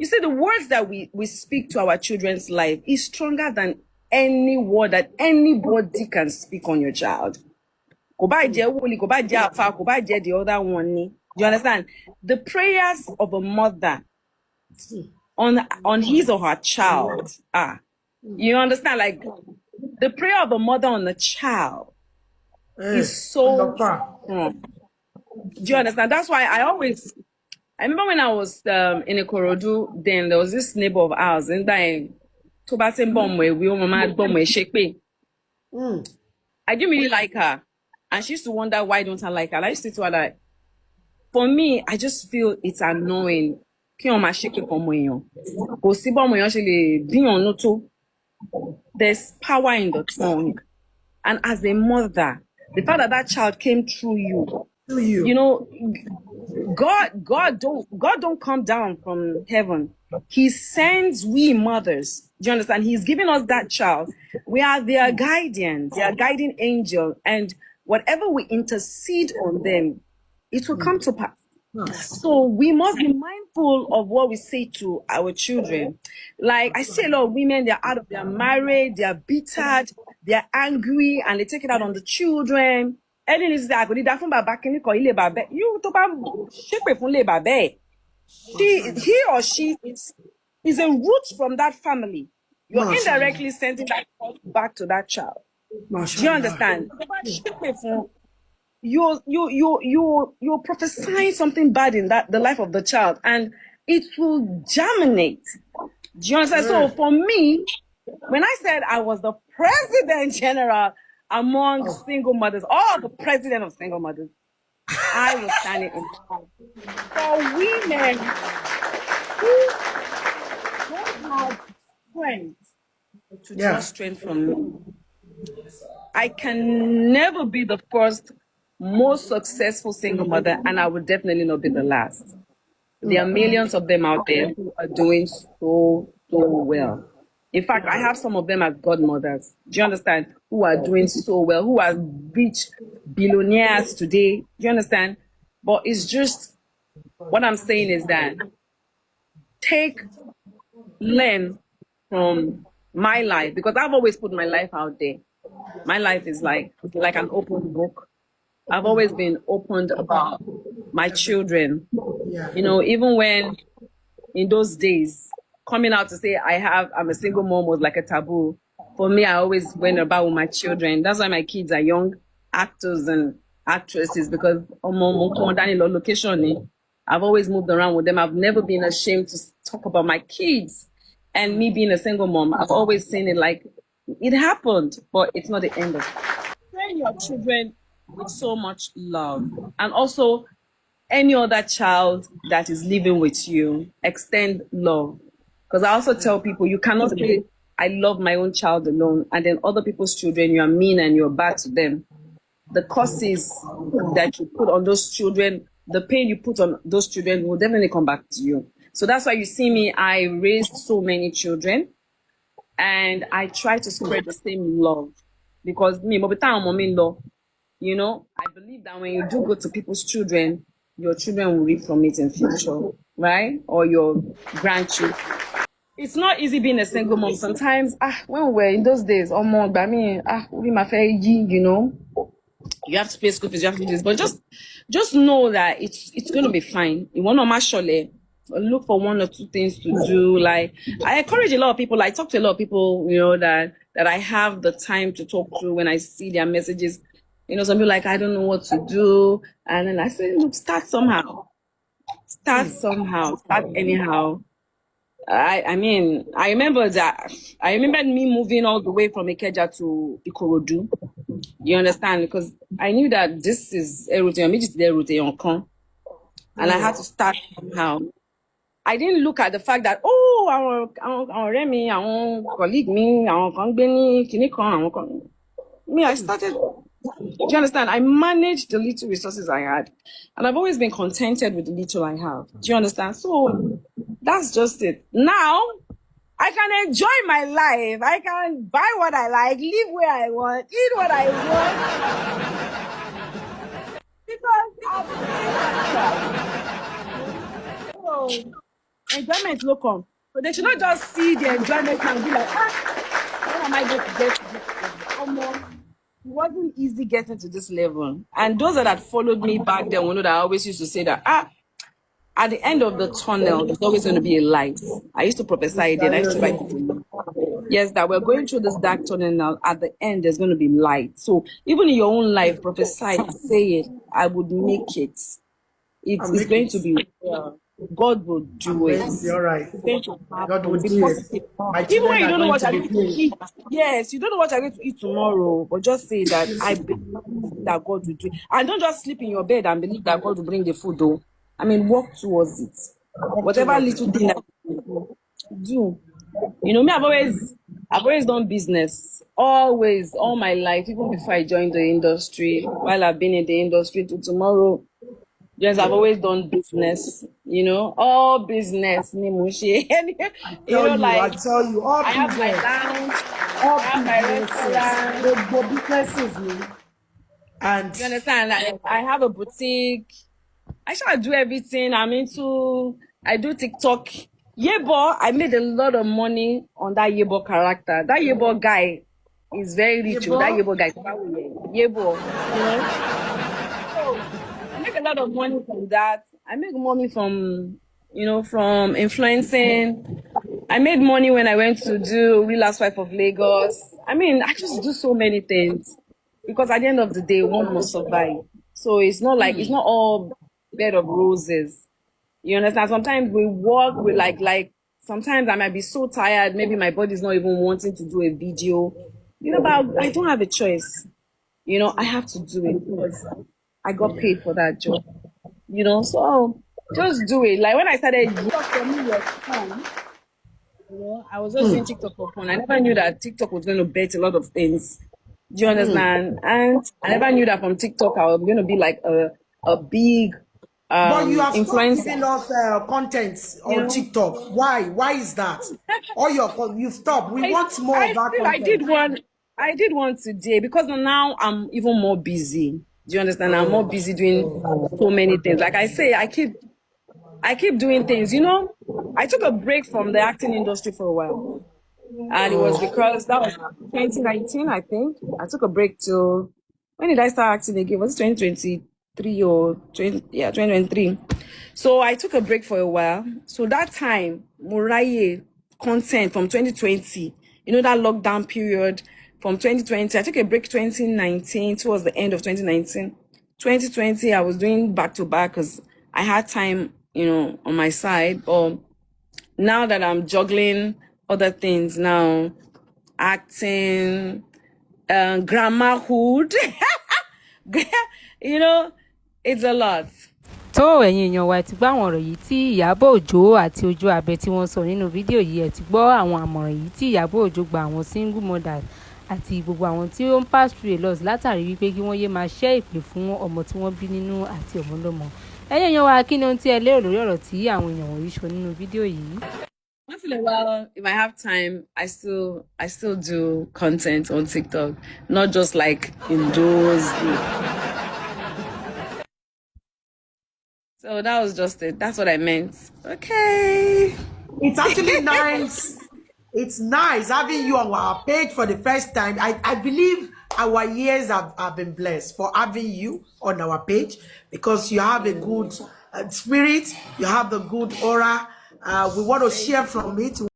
You see, the words that we speak to our children's life is stronger than any word that anybody can speak on your child. The other one. Do you understand? The prayers of a mother on his or her child. You understand? Like the prayer of a mother on the child is so strong. Do you understand? That's why I remember when I was in Ikorodu, then there was this neighbor of ours, and I didn't really like her. And she used to wonder, why don't I like her? And I used to say to her that, for me, I just feel it's annoying. There's power in the tongue. And as a mother, the fact that that child came through you, you know, God don't come down from heaven. He sends we mothers. Do you understand? He's giving us that child. We are their guardians, their guiding angel. And whatever we intercede on them, it will come to pass. So we must be mindful of what we say to our children. Like I see a lot of women, they're out of their marriage, they're bitter, they're angry, and they take it out on the children. He or she is a root from that family. You're indirectly sending that back to that child. Do you understand? You're prophesying something bad in the life of the child, and it will germinate. Do you understand? So for me, when I said I was the president general among single mothers, or the president of single mothers, I was standing in for women who don't have strength to draw strength from me. I can never be the first most successful single mother, and I will definitely not be the last. There are millions of them out there who are doing so well. In fact, I have some of them as godmothers. Do you understand? Who are doing so well, who are rich billionaires today. Do you understand? But it's just, what I'm saying is that learn from my life, because I've always put my life out there. My life is like an open book. I've always been open about my children. You know, even when in those days, coming out to say I'm a single mom was like a taboo. For me, I always went about with my children. That's why my kids are young actors and actresses, because I've always moved around with them. I've never been ashamed to talk about my kids. And me being a single mom, I've always seen it like it happened, but it's not the end of it. Train your children with so much love. And also, any other child that is living with you, extend love. Because I also tell people, you cannot say, I love my own child alone, and then other people's children, you are mean and you're bad to them. The curses that you put on those children, the pain you put on those children will definitely come back to you. So that's why you see me, I raised so many children, and I try to spread the same love. Because me, you know, I believe that when you do good to people's children, your children will reap from it in future, right? Or your grandchildren. It's not easy being a single mom. Sometimes, when we were in those days, you know, you have to pay school fees, you have to do this, but just know that it's going to be fine. You want to actually look for one or two things to do. Like, I encourage a lot of people. I talk to a lot of people, you know, that I have the time to talk to when I see their messages. You know, some people like, I don't know what to do. And then I say, look, start somehow. Start somehow. Start anyhow. I mean, I remember me moving all the way from Ikeja to Ikorodu. You understand? Because I knew that this is a route, and I had to start somehow. I didn't look at the fact that, our Remy, our colleague, me, I started. Do you understand? I managed the little resources I had, and I've always been contented with the little I have. Do you understand? So that's just it. Now I can enjoy my life. I can buy what I like, live where I want, eat what I want, because I'm so enjoyment will come. But they should not just see the enjoyment and be like, how am I going to get to this level? It wasn't easy getting to this level. And those that had followed me back then will know that I always used to say that, at the end of the tunnel, there's always going to be a light. I used to prophesy it, and I used to write it. Yes, that we're going through this dark tunnel now. At the end, there's going to be light. So even in your own life, prophesy, say it, I would make it. It's going to be, God will do it. You're right. God will do it. Even when you don't know what you're going to eat. Yes, you don't know what you're going to eat tomorrow, but just say that I believe that God will do it. And don't just sleep in your bed and believe that God will bring the food, though. I mean, work towards it. Whatever little thing that you do. You know, me, I've always done business. Always, all my life, even before I joined the industry, while I've been in the industry to tomorrow. Yes, I've always done business, you know, all business. You know, like I tell you, all I have my lounge, I have my businesses, and you understand? Like, I have a boutique. I shall do everything. I do TikTok. IYABO, I made a lot of money on that IYABO character. That IYABO guy is very rich. That IYABO guy, IYABO, you know. I make a lot of money from that. I make money from, you know, from influencing. I made money when I went to do Real Housewife of Lagos. I mean, I just do so many things because at the end of the day, one must survive. So it's not like, it's not all bed of roses. You understand? Sometimes we work with like sometimes I might be so tired, maybe my body's not even wanting to do a video. You know, but I don't have a choice. You know, I have to do it because I got paid for that job. You know, so just do it. Like when I started TikTok for me was fun. You know, I was just doing TikTok for fun. I never knew that TikTok was going to bet a lot of things. Do you understand? And I never knew that from TikTok I was going to be like a big but you have influencer. stopped giving us content on TikTok. Why? Why is that? Or you stop. We want more of that content. I did one today because now I'm even more busy. Do you understand? I'm more busy doing so many things. Like I say, I keep doing things. You know, I took a break from the acting industry for a while. And it was because that was 2019, I think. I took a break till, when did I start acting again? Was it 2023 or 2023? So I took a break for a while. So that time, Muraye content from 2020, you know, that lockdown period from 2020, I took a break 2019 towards the end of 2019. 2020, I was doing back to back because I had time, you know, on my side. But now that I'm juggling other things now, acting, grandmahood, you know, it's a lot. tó ẹ̀yin èèyàn wa ẹ ti gbọ́ àwọn ọ̀rọ̀ yìí tí Ìyábọ̀ Òjó àti Ojú Abẹ tí wọ́n sọ nínú fídíò yìí, ẹ ti gbọ́ àwọn àmọ̀ràn yìí tí Ìyábọ̀ Òjó gba àwọn single mothers àti gbogbo àwọn tí ó ń pass through a lot látàrí wípé kí wọ́n yé máa ṣẹ́ ìpè fún ọmọ tí wọ́n bí nínú àti ọmọlọ́mọ. ẹ̀yin èèyàn wa kí ni ohun tí ẹ lérò lórí ọ̀rọ̀ tí àwọn èèyàn wọ̀nyí sọ nínú fídíò yìí. Once in a while, if I have time, I still do content on TikTok, not just like in those. So that was just it. That's what I meant. Okay. It's actually nice. It's nice having you on our page for the first time. I believe our years have been blessed for having you on our page because you have a good spirit. You have the good aura. We want to share from it.